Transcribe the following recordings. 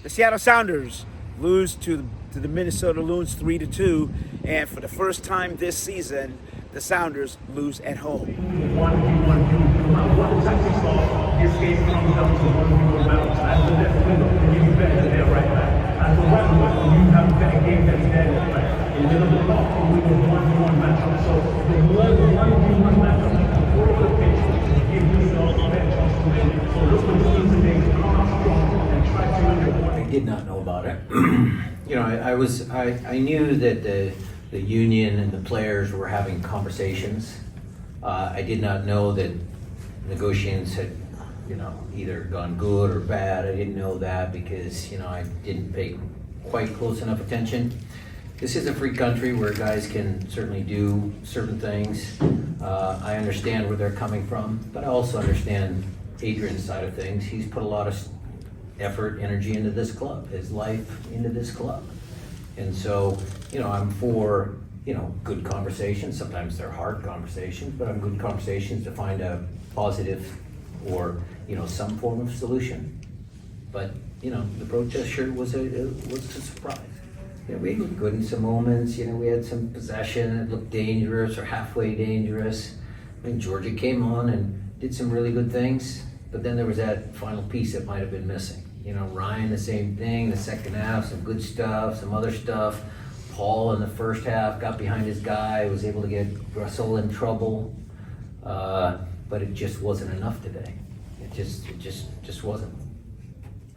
The Seattle Sounders lose to the Minnesota Loons 3-2, and for the first time this season, the Sounders lose at home. What the tactics are, this game comes down to one round. As the left winger, you better than their right back. As the right winger, you have better game than their left back. In the middle of the park, we will 1v1 matchup. So the more 1v1 matchup, the more of the pitch, give yourself a better chance to win. So look for the team today to come out strong and try to win the point. I did not know about it. I knew that the union and the players were having conversations. I did not know that negotiations had, either gone good or bad. I didn't know that because, I didn't pay quite close enough attention. This is a free country where guys can certainly do certain things. I understand where they're coming from, but I also understand Adrian's side of things. He's put a lot of effort, energy into this club, his life into this club. And so, I'm for, good conversations. Sometimes they're hard conversations, but I'm good conversations to find a positive or, some form of solution. But, the protest sure was a surprise. We looked good in some moments, we had some possession, it looked dangerous or halfway dangerous. I think Georgia came on and did some really good things, but then there was that final piece that might have been missing. Ryan, the same thing, the second half, some good stuff, some other stuff. Paul in the first half got behind his guy, was able to get Russell in trouble, but it just wasn't enough today. It just wasn't.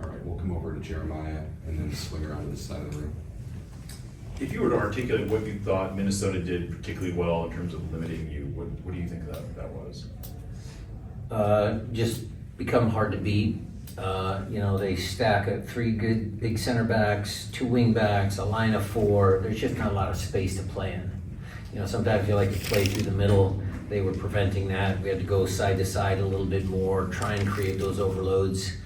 All right, we'll come over to Jeremiah and then swing around to this side of the room. If you were to articulate what you thought Minnesota did particularly well in terms of limiting you, what do you think that was? Just become hard to beat. They stack up 3 good big center backs, 2 wing backs, a line of 4. There's just not a lot of space to play in. Sometimes you like to play through the middle. They were preventing that. We had to go side to side a little bit more, try and create those overloads.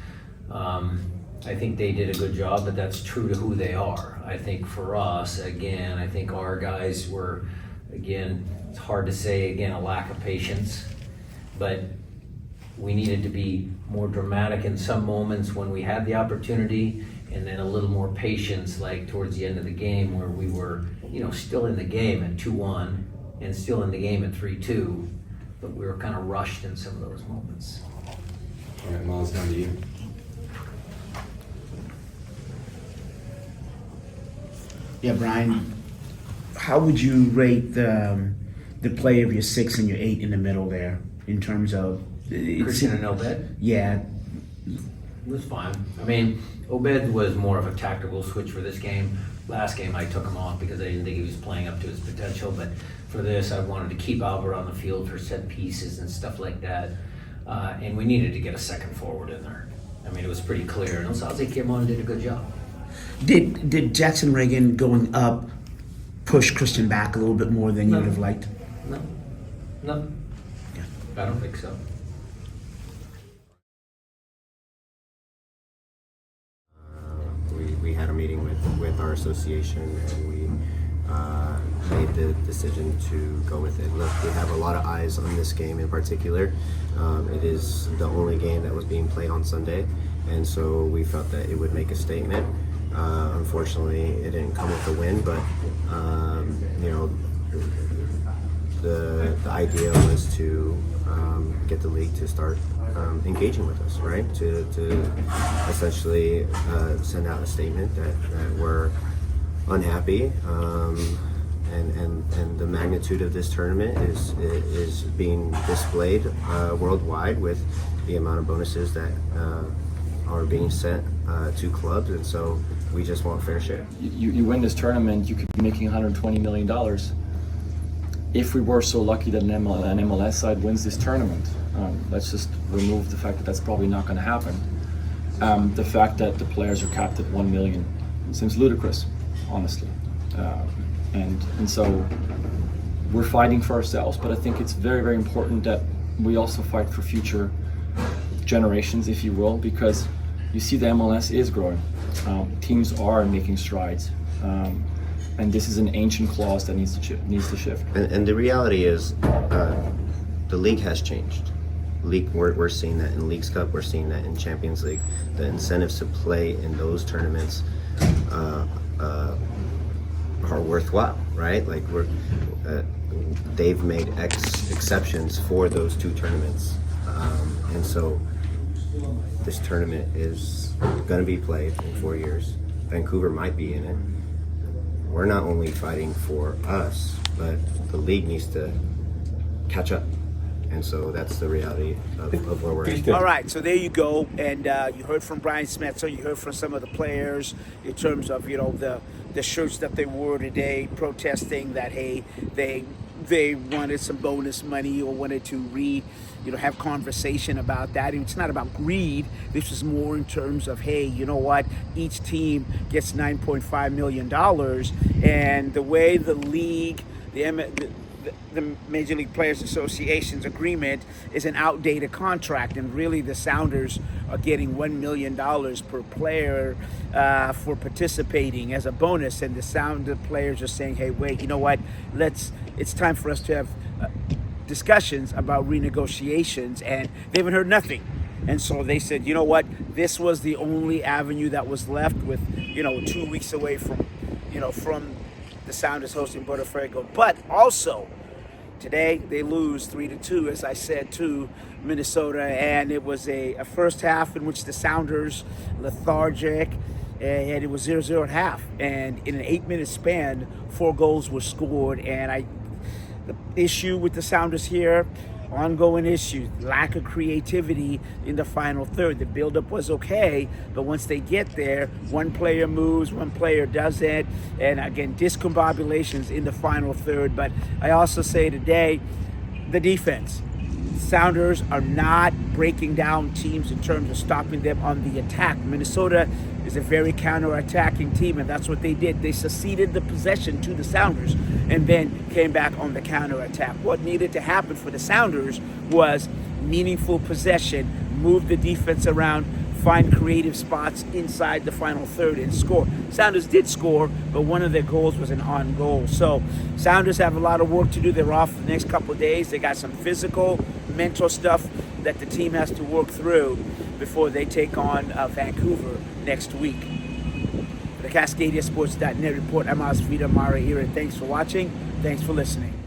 I think they did a good job, but that's true to who they are. I think for us, again, I think our guys were, again, it's hard to say, again, a lack of patience, but we needed to be more dramatic in some moments when we had the opportunity, and then a little more patience, like towards the end of the game where we were, still in the game at 2-1 and still in the game at 3-2, but we were kind of rushed in some of those moments. All right, Miles, down to you. Yeah, Brian, how would you rate the play of your 6 and your 8 in the middle there in terms of Christian and Obed? Yeah. It was fine. I mean, Obed was more of a tactical switch for this game. Last game I took him off because I didn't think he was playing up to his potential, but for this I wanted to keep Albert on the field for set pieces and stuff like that. And we needed to get a second forward in there. I mean, it was pretty clear. And Osaze came on and did a good job. Did Jackson Reagan going up push Christian back a little bit more than you would have liked? No. Yeah. I don't think so. We had a meeting with our association, and we made the decision to go with it. Look, we have a lot of eyes on this game in particular. It is the only game that was being played on Sunday, and so we felt that it would make a statement. Unfortunately, it didn't come with a win, but the idea was to get the league to start engaging with us, right? To essentially send out a statement that we're unhappy, and the magnitude of this tournament is being displayed worldwide with the amount of bonuses that are being sent to clubs, and so we just want fair share. You win this tournament, you could be making $120 million. If we were so lucky that an MLS side wins this tournament, let's just remove the fact that that's probably not going to happen. The fact that the players are capped at $1 million seems ludicrous, honestly. And so we're fighting for ourselves, but I think it's very, very important that we also fight for future generations, if you will, because you see the MLS is growing. Teams are making strides. And this is an ancient clause that needs to shift. And the reality is, the league has changed. league. We're seeing that in Leagues Cup. We're seeing that in Champions League. The incentives to play in those tournaments are worthwhile, right? Like they've made exceptions for those two tournaments, and so this tournament is going to be played in 4 years. Vancouver might be in it. We're not only fighting for us, but the league needs to catch up. And so that's the reality of where we're at. All right, so there you go. And you heard from Brian Smith, so you heard from some of the players in terms of, the shirts that they wore today, protesting that, hey, they wanted some bonus money or wanted to have conversation about that. It's not about greed. This is more in terms of, hey, you know what? Each team gets $9.5 million. And the way the league, the Major League Players Association's agreement is an outdated contract, and really the Sounders are getting $1 million per player for participating as a bonus, and the players are saying, hey, wait, you know what, it's time for us to have discussions about renegotiations, and they haven't heard nothing. And so they said, you know what, this was the only avenue that was left with, 2 weeks away from the Sounders hosting Botafogo. But also, today they lose 3-2, as I said, to Minnesota, and it was a first half in which the Sounders lethargic, and it was 0-0 at half. And in an 8-minute span, 4 goals were scored. And the issue with the Sounders here, ongoing issue, lack of creativity in the final third. The buildup was okay, but once they get there, one player moves, one player doesn't, and again, discombobulations in the final third. But I also say today, the defense. Sounders are not breaking down teams in terms of stopping them on the attack. Minnesota is a very counter-attacking team, and that's what they did. They succeeded the possession to the Sounders and then came back on the counter-attack. What needed to happen for the Sounders was meaningful possession, move the defense around, find creative spots inside the final third and score. Sounders did score, but one of their goals was an on goal. So Sounders have a lot of work to do. They're off the next couple of days. They got some physical, mental stuff that the team has to work through before they take on Vancouver next week. For the CascadiaSports.net report, I'm Osvita Mara here, and thanks for watching. Thanks for listening.